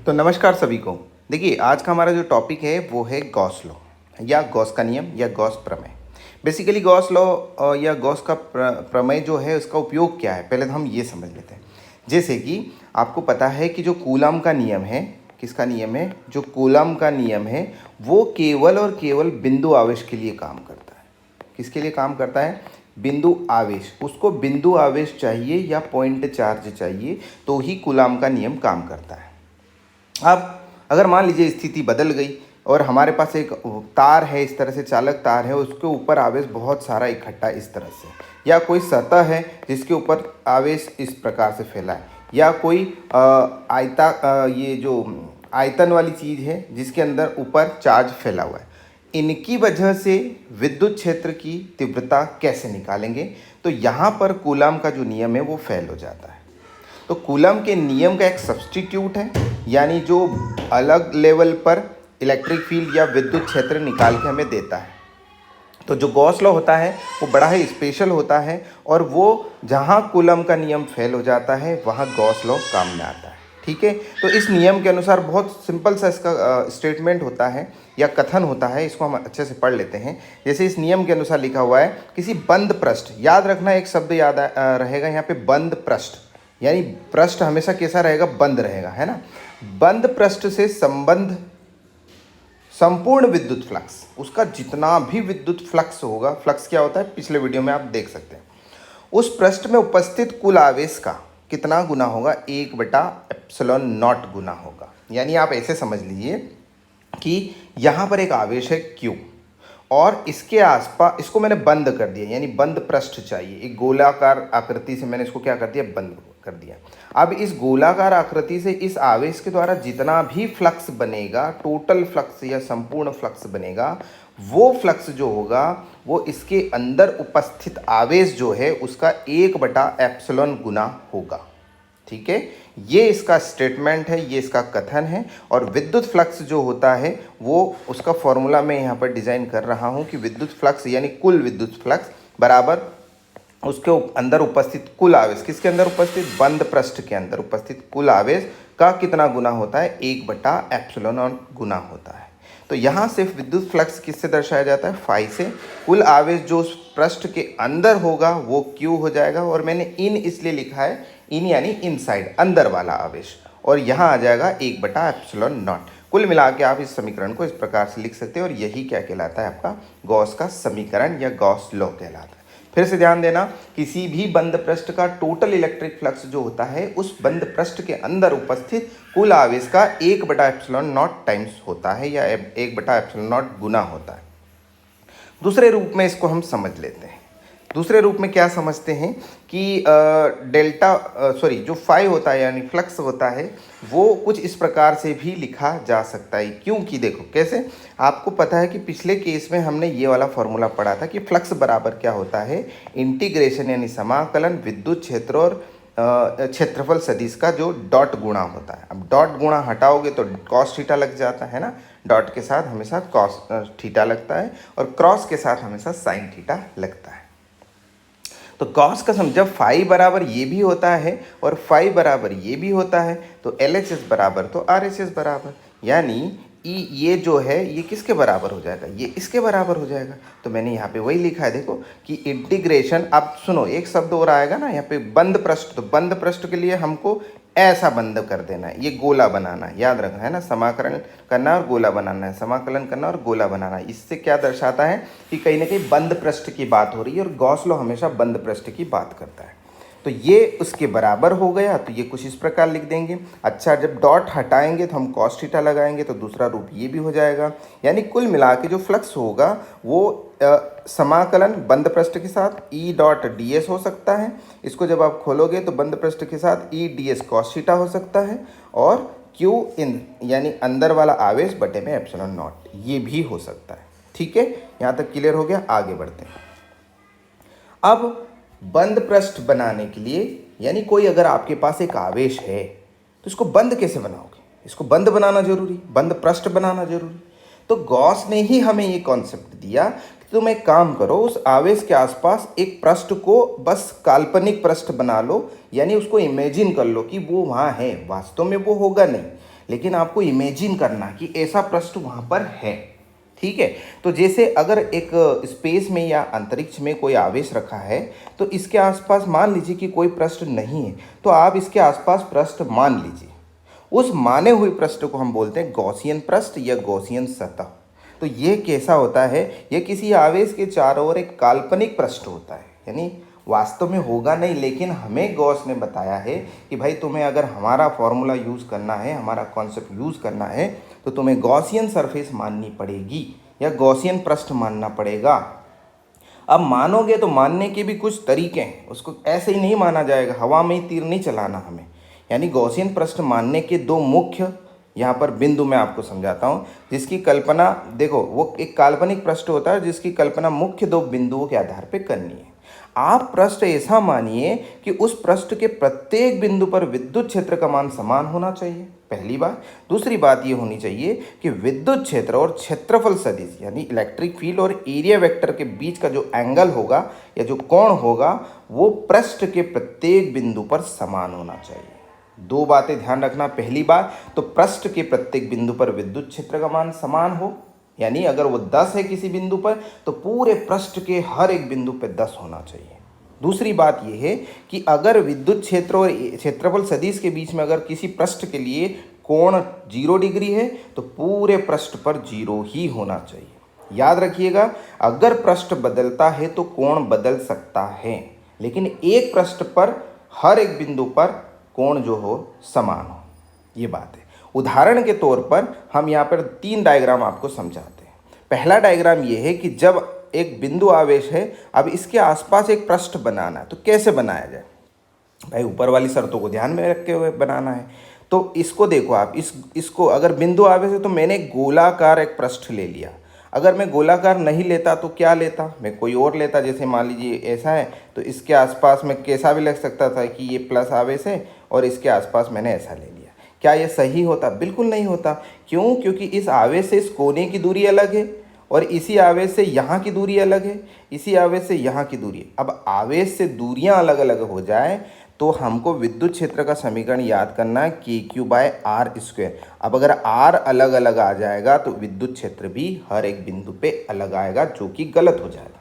तो नमस्कार सभी को। देखिए, आज का हमारा जो टॉपिक है वो है गॉस लॉ या गॉस का नियम या गॉस प्रमेय। बेसिकली गॉस लॉ या गॉस का प्रमेय जो है उसका उपयोग क्या है, पहले तो हम ये समझ लेते हैं। जैसे कि आपको पता है कि जो कूलम का नियम है, किसका नियम है, जो कूलम का नियम है वो केवल और केवल बिंदु आवेश के लिए काम करता है। किसके लिए काम करता है? बिंदु आवेश। उसको बिंदु आवेश चाहिए या पॉइंट चार्ज चाहिए तो ही कूलम का नियम काम करता है। अब अगर मान लीजिए स्थिति बदल गई और हमारे पास एक तार है, इस तरह से चालक तार है, उसके ऊपर आवेश बहुत सारा इकट्ठा इस तरह से, या कोई सतह है जिसके ऊपर आवेश इस प्रकार से फैला है, या कोई ये जो आयतन वाली चीज़ है जिसके अंदर ऊपर चार्ज फैला हुआ है, इनकी वजह से विद्युत क्षेत्र की तीव्रता कैसे निकालेंगे? तो यहाँ पर कूलम का जो नियम है वो फेल हो जाता है। तो कूलम के नियम का एक सब्स्टिट्यूट है, यानी जो अलग लेवल पर इलेक्ट्रिक फील्ड या विद्युत क्षेत्र निकाल के हमें देता है। तो जो गॉस लॉ होता है वो बड़ा ही स्पेशल होता है, और वो जहाँ कूलम का नियम फेल हो जाता है वहाँ गॉस लॉ काम में आता है। ठीक है, तो इस नियम के अनुसार बहुत सिंपल सा इसका स्टेटमेंट होता है या कथन होता है, इसको हम अच्छे से पढ़ लेते हैं। जैसे इस नियम के अनुसार लिखा हुआ है, किसी बंद पृष्ठ, याद रखना एक शब्द याद रहेगा यहाँ पे, बंद पृष्ठ, यानी पृष्ठ हमेशा कैसा रहेगा? बंद रहेगा, है ना। बंद पृष्ठ से संबंध संपूर्ण विद्युत फ्लक्स, उसका जितना भी विद्युत फ्लक्स होगा, फ्लक्स क्या होता है पिछले वीडियो में आप देख सकते हैं, उस पृष्ठ में उपस्थित कुल आवेश का कितना गुना होगा? 1/ε0 गुना होगा। यानी आप ऐसे समझ लीजिए कि यहाँ पर एक आवेश है Q, और इसके आसपास इसको मैंने बंद कर दिया, यानी बंद पृष्ठ चाहिए। एक गोलाकार आकृति से मैंने इसको क्या कर दिया? बंद कर दिया। अब इस गोलाकार आकृति से इस आवेश के द्वारा जितना भी फ्लक्स बनेगा, टोटल फ्लक्स या संपूर्ण फ्लक्स बनेगा, वो फ्लक्स जो होगा वो इसके अंदर उपस्थित आवेश जो है उसका 1/ε गुना होगा। ठीक है, ये इसका स्टेटमेंट है, ये इसका कथन है। और विद्युत फ्लक्स जो होता है वो उसका फॉर्मूला मैं यहाँ पर डिजाइन कर रहा हूँ कि विद्युत फ्लक्स यानी कुल विद्युत फ्लक्स बराबर उसके अंदर उपस्थित कुल आवेश, किसके अंदर उपस्थित? बंद पृष्ठ के अंदर उपस्थित कुल आवेश का कितना गुना होता है? 1/ε0 गुना होता है। तो यहाँ सिर्फ विद्युत फ्लक्स किससे दर्शाया जाता है? फाई से। कुल आवेश जो उस पृष्ठ के अंदर होगा वो क्यू हो जाएगा, और मैंने इन इसलिए लिखा है, इन यानी इनसाइड, अंदर वाला आवेश, और यहाँ आ जाएगा 1/ε0। कुल मिला के आप इस समीकरण को इस प्रकार से लिख सकते हैं, और यही क्या कहलाता है? आपका गॉस का समीकरण या गॉस लॉ कहलाता है। फिर से ध्यान देना, किसी भी बंद पृष्ठ का टोटल इलेक्ट्रिक फ्लक्स जो होता है उस बंद पृष्ठ के अंदर उपस्थित कुल आवेश का 1/ε0 टाइम्स होता है, या 1/ε0 गुना होता है। दूसरे रूप में इसको हम समझ लेते हैं। दूसरे रूप में क्या समझते हैं कि जो फाई होता है यानी फ्लक्स होता है वो कुछ इस प्रकार से भी लिखा जा सकता है। क्योंकि देखो कैसे, आपको पता है कि पिछले केस में हमने ये वाला फॉर्मूला पढ़ा था कि फ्लक्स बराबर क्या होता है? इंटीग्रेशन यानी समाकलन विद्युत क्षेत्र और क्षेत्रफल सदिश का जो डॉट गुणा होता है। अब डॉट गुणा हटाओगे तो कॉस थीटा लग जाता है ना, डॉट के साथ हमेशा कॉस थीटा लगता है, और क्रॉस के साथ हमेशा साइन थीटा लगता है। तो कॉस का सम जब फाई बराबर ये भी होता है और फाई बराबर ये भी होता है तो LHS बराबर तो RHS बराबर, यानी ये जो है ये किसके बराबर हो जाएगा? ये इसके बराबर हो जाएगा। तो मैंने यहाँ पे वही लिखा है, देखो कि इंटीग्रेशन, अब सुनो एक शब्द और आएगा ना यहाँ पे, बंद पृष्ठ। तो बंद पृष्ठ के लिए हमको ऐसा बंद कर देना है, ये गोला बनाना है, याद रखना है ना, समाकलन करना और गोला बनाना है, समाकलन करना और गोला बनाना है। इससे क्या दर्शाता है कि कहीं ना कहीं बंद पृष्ठ की बात हो रही है, और गॉस लॉ हमेशा बंद पृष्ठ की बात करता है। तो ये उसके बराबर हो गया, तो ये कुछ इस प्रकार लिख देंगे। अच्छा, जब डॉट हटाएंगे तो हम कॉस थीटा लगाएंगे, तो दूसरा रूप ये भी हो जाएगा। यानी कुल मिला के जो फ्लक्स होगा वो समाकलन बंद पृष्ठ के साथ E.ds हो सकता है। इसको जब आप खोलोगे तो बंद पृष्ठ के साथ E.ds कॉस थीटा हो सकता है, और Q इन यानी अंदर वाला आवेश बटे में ε0 ये भी हो सकता है। ठीक है, यहाँ तक क्लियर हो गया। आगे बढ़ते हैं। अब बंद पृष्ठ बनाने के लिए, यानी कोई अगर आपके पास एक आवेश है तो इसको बंद कैसे बनाओगे? इसको बंद बनाना जरूरी, बंद पृष्ठ बनाना जरूरी। तो गॉस ने ही हमें ये कॉन्सेप्ट दिया कि तुम एक काम करो, उस आवेश के आसपास एक पृष्ठ को बस काल्पनिक पृष्ठ बना लो, यानी उसको इमेजिन कर लो कि वो वहाँ है, वास्तव में वो होगा नहीं, लेकिन आपको इमेजिन करना कि ऐसा पृष्ठ वहाँ पर है। ठीक है, तो जैसे अगर एक स्पेस में या अंतरिक्ष में कोई आवेश रखा है तो इसके आसपास मान लीजिए कि कोई पृष्ठ नहीं है, तो आप इसके आसपास पृष्ठ मान लीजिए। उस माने हुए पृष्ठ को हम बोलते हैं गॉसियन पृष्ठ या गॉसियन सतह। तो ये कैसा होता है, ये किसी आवेश के चारों ओर एक काल्पनिक पृष्ठ होता है, यानी वास्तव में होगा नहीं, लेकिन हमें गॉस ने बताया है कि भाई तुम्हें अगर हमारा फॉर्मूला यूज़ करना है, हमारा कॉन्सेप्ट यूज़ करना है, तो तुम्हें गॉसियन सरफेस माननी पड़ेगी या गॉसियन पृष्ठ मानना पड़ेगा। अब मानोगे तो मानने के भी कुछ तरीके हैं, उसको ऐसे ही नहीं माना जाएगा, हवा में ही तीर नहीं चलाना हमें। यानी गॉसियन पृष्ठ मानने के दो मुख्य यहाँ पर बिंदु मैं आपको समझाता हूँ, जिसकी कल्पना देखो, वो एक काल्पनिक पृष्ठ होता है जिसकी कल्पना मुख्य दो बिंदुओं के आधार पर करनी है। आप पृष्ठ ऐसा मानिए कि उस पृष्ठ के प्रत्येक बिंदु पर विद्युत क्षेत्र का मान समान होना चाहिए, पहली बात। दूसरी बात ये होनी चाहिए कि विद्युत क्षेत्र और क्षेत्रफल सदिश यानी इलेक्ट्रिक फील्ड और एरिया वेक्टर के बीच का जो एंगल होगा या जो कोण होगा वो पृष्ठ के प्रत्येक बिंदु पर समान होना चाहिए। दो बातें ध्यान रखना, पहली बात तो पृष्ठ के प्रत्येक बिंदु पर विद्युत क्षेत्र का मान समान हो, यानी अगर वो 10 है किसी बिंदु पर तो पूरे पृष्ठ के हर एक बिंदु पर 10 होना चाहिए। दूसरी बात यह है कि अगर विद्युत क्षेत्र और क्षेत्रफल सदिश के बीच में अगर किसी पृष्ठ के लिए कोण 0 डिग्री है तो पूरे पृष्ठ पर 0 ही होना चाहिए। याद रखिएगा, अगर पृष्ठ बदलता है तो कोण बदल सकता है, लेकिन एक पृष्ठ पर हर एक बिंदु पर कोण जो हो समान हो, ये बात है। उदाहरण के तौर पर हम यहाँ पर 3 डायग्राम आपको समझाते हैं। पहला डायग्राम ये है कि जब एक बिंदु आवेश है, अब इसके आसपास एक पृष्ठ बनाना है, तो कैसे बनाया जाए भाई, ऊपर वाली शर्तों को ध्यान में रखते हुए बनाना है। तो इसको देखो आप, इसको अगर बिंदु आवेश है तो मैंने गोलाकार एक पृष्ठ ले लिया। अगर मैं गोलाकार नहीं लेता तो क्या लेता, मैं कोई और लेता, जैसे मान लीजिए ऐसा है तो इसके आसपास मैं कैसा भी लग सकता था कि ये प्लस आवेश है और इसके आसपास मैंने ऐसा ले लिया। क्या ये सही होता? बिल्कुल नहीं होता। क्यों? क्योंकि इस आवेश से इस कोने की दूरी अलग है और इसी आवेश से यहाँ की दूरी अलग है, इसी आवेश से यहाँ की दूरी। अब आवेश से दूरियाँ अलग अलग हो जाए तो हमको विद्युत क्षेत्र का समीकरण याद करना है KQ/R²। अब अगर R अलग अलग आ जाएगा तो विद्युत क्षेत्र भी हर एक बिंदु पे अलग आएगा, जो कि गलत हो जाएगा।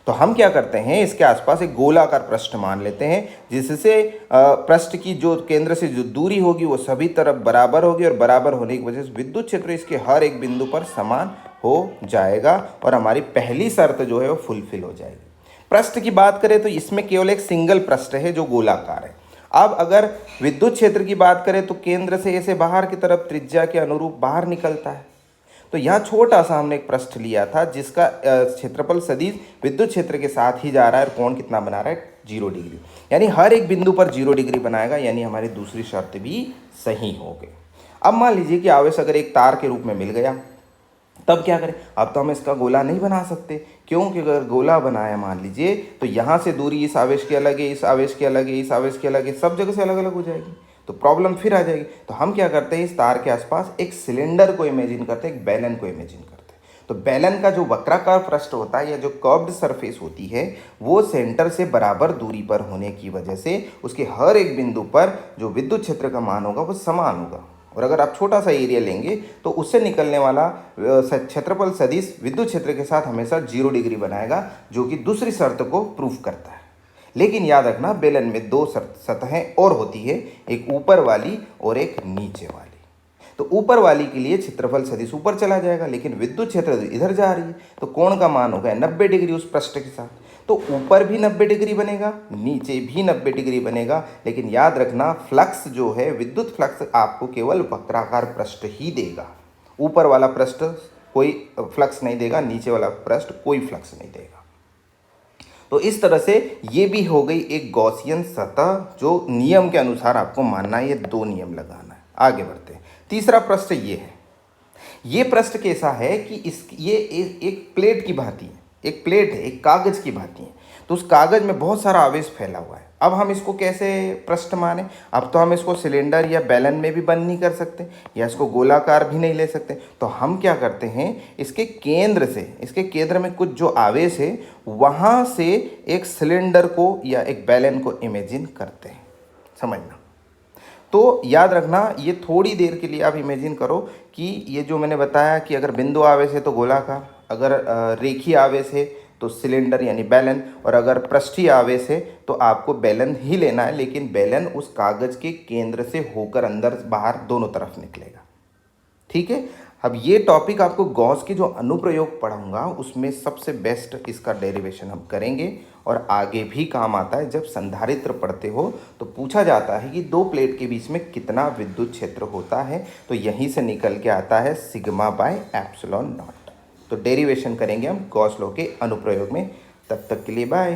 तो हम क्या करते हैं, इसके आसपास एक गोलाकार पृष्ठ मान लेते हैं, जिससे पृष्ठ की जो केंद्र से जो दूरी होगी वो सभी तरफ बराबर होगी और बराबर होने की वजह से विद्युत क्षेत्र इसके हर एक बिंदु पर समान हो जाएगा और हमारी पहली शर्त जो है वो फुलफिल हो जाएगी। पृष्ठ की बात करें तो इसमें केवल एक सिंगल पृष्ठ है जो गोलाकार है। अब अगर विद्युत क्षेत्र की बात करें तो केंद्र से ऐसे बाहर की तरफ त्रिज्या के अनुरूप बाहर निकलता है। तो यहाँ छोटा सा हमने एक पृष्ठ लिया था जिसका क्षेत्रफल सदिश विद्युत क्षेत्र के साथ ही जा रहा है और कोण कितना बना रहा है, 0 डिग्री। यानी हर एक बिंदु पर 0 डिग्री बनाएगा, यानी हमारी दूसरी शर्त भी सही हो गई। अब मान लीजिए कि आवेश अगर एक तार के रूप में मिल गया, तब क्या करें? अब तो हम इसका गोला नहीं बना सकते, क्योंकि अगर गोला बनाया मान लीजिए तो यहाँ से दूरी इस आवेश की अलग है, इस आवेश की अलग है, इस आवेश की अलग है, सब जगह से अलग अलग हो जाएगी, तो प्रॉब्लम फिर आ जाएगी। तो हम क्या करते हैं, इस तार के आसपास एक सिलेंडर को इमेजिन करते हैं, एक बेलन को इमेजिन करते हैं। तो बेलन का जो वक्राकार पृष्ठ होता है या जो कर्व्ड सरफेस होती है वो सेंटर से बराबर दूरी पर होने की वजह से उसके हर एक बिंदु पर जो विद्युत क्षेत्र का मान होगा वो समान होगा। और अगर आप छोटा सा एरिया लेंगे तो उससे निकलने वाला क्षेत्रफल सदिश विद्युत क्षेत्र के साथ हमेशा 0 डिग्री बनाएगा, जो कि दूसरी शर्त को प्रूफ करता है। लेकिन याद रखना, बेलन में 2 सतहें और होती है, एक ऊपर वाली और एक नीचे वाली। तो ऊपर वाली के लिए क्षेत्रफल सदिश ऊपर चला जाएगा, लेकिन विद्युत क्षेत्र इधर जा रही है तो कोण का मान होगा 90 डिग्री उस पृष्ठ के साथ। तो ऊपर भी 90 डिग्री बनेगा, नीचे भी 90 डिग्री बनेगा। लेकिन याद रखना, फ्लक्स जो है, विद्युत फ्लक्स आपको केवल वक्राकार पृष्ठ ही देगा। ऊपर वाला पृष्ठ कोई फ्लक्स नहीं देगा, नीचे वाला पृष्ठ कोई फ्लक्स नहीं देगा। तो इस तरह से ये भी हो गई एक गॉसियन सतह, जो नियम के अनुसार आपको मानना है। ये 2 नियम लगाना है। आगे बढ़ते हैं। तीसरा पृष्ठ ये है। ये पृष्ठ कैसा है कि ये एक प्लेट की भांति है, एक प्लेट है, एक कागज की भांति है। तो उस कागज में बहुत सारा आवेश फैला हुआ है। अब हम इसको कैसे पृष्ठ माने? अब तो हम इसको सिलेंडर या बेलन में भी बंद नहीं कर सकते या इसको गोलाकार भी नहीं ले सकते। तो हम क्या करते हैं, इसके केंद्र से, इसके केंद्र में कुछ जो आवेश है वहाँ से एक सिलेंडर को या एक बेलन को इमेजिन करते हैं। समझना, तो याद रखना, ये थोड़ी देर के लिए आप इमेजिन करो कि ये जो मैंने बताया कि अगर बिंदु आवेश है तो गोलाकार, अगर रेखीय आवेश है तो सिलेंडर यानी बेलन, और अगर पृष्ठीय आवेश है तो आपको बेलन ही लेना है, लेकिन बेलन उस कागज के केंद्र से होकर अंदर बाहर दोनों तरफ निकलेगा। ठीक है। अब ये टॉपिक आपको गॉस के जो अनुप्रयोग पढ़ाऊंगा उसमें सबसे बेस्ट इसका डेरिवेशन हम करेंगे, और आगे भी काम आता है। जब संधारित्र पढ़ते हो तो पूछा जाता है कि दो प्लेट के बीच में कितना विद्युत क्षेत्र होता है, तो यहीं से निकल के आता है सिग्मा बाय एप्सिलॉन नॉट। तो डेरिवेशन करेंगे हम गॉस लॉ के अनुप्रयोग में। तब तक के लिए बाय।